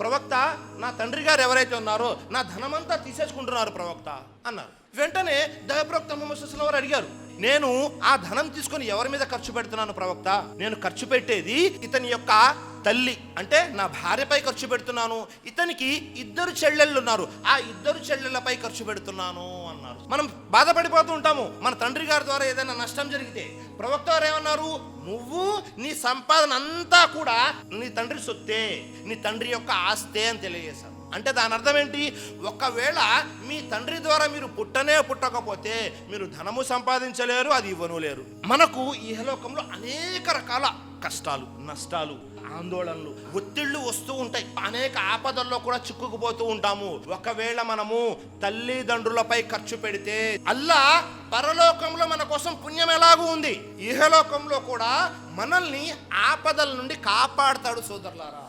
ప్రవక్త, నా తండ్రి గారు ఎవరైతే ఉన్నారో నా ధనమంతా తీసేసుకుంటున్నారు ప్రవక్త అన్నారు. వెంటనే దైవప్రవక్త ముహమ్మద్ సల్లల్లాహు అలైహి వసల్లం అడిగారు, నేను ఆ ధనం తీసుకొని ఎవరి మీద ఖర్చు పెడుతున్నాను ప్రవక్త? నేను ఖర్చు పెట్టేది ఇతని యొక్క తల్లి, అంటే నా భార్యపై ఖర్చు పెడుతున్నాను. ఇతనికి 2 చెల్లెళ్ళు ఉన్నారు, ఆ 2 చెల్లెళ్ళపై ఖర్చు పెడుతున్నాను అన్నారు. మనం బాధపడిపోతూ ఉంటాము మన తండ్రి గారి ద్వారా ఏదైనా నష్టం జరిగితే. ప్రవక్త వారు ఏమన్నారు? నువ్వు నీ సంపాదన అంతా కూడా నీ తండ్రి సొత్తే, నీ తండ్రి యొక్క ఆస్తే అని తెలియజేశారు. అంటే దాని అర్థం ఏంటి? ఒకవేళ మీ తండ్రి ద్వారా మీరు పుట్టకపోతే మీరు ధనము సంపాదించలేరు, అది ఇవ్వనులేరు. మనకు ఈ ఇహలోకంలో అనేక రకాల కష్టాలు, నష్టాలు, ఆందోళనలు, ఒత్తిళ్లు వస్తూ ఉంటాయి. అనేక ఆపదల్లో కూడా చిక్కుకుపోతూ ఉంటాము. ఒకవేళ మనము తల్లిదండ్రులపై ఖర్చు పెడితే అల్లా పరలోకంలో మన కోసం పుణ్యం ఎలాగూ ఉంది, ఇహలోకంలో కూడా మనల్ని ఆపదల నుండి కాపాడుతాడు సోదరులారా.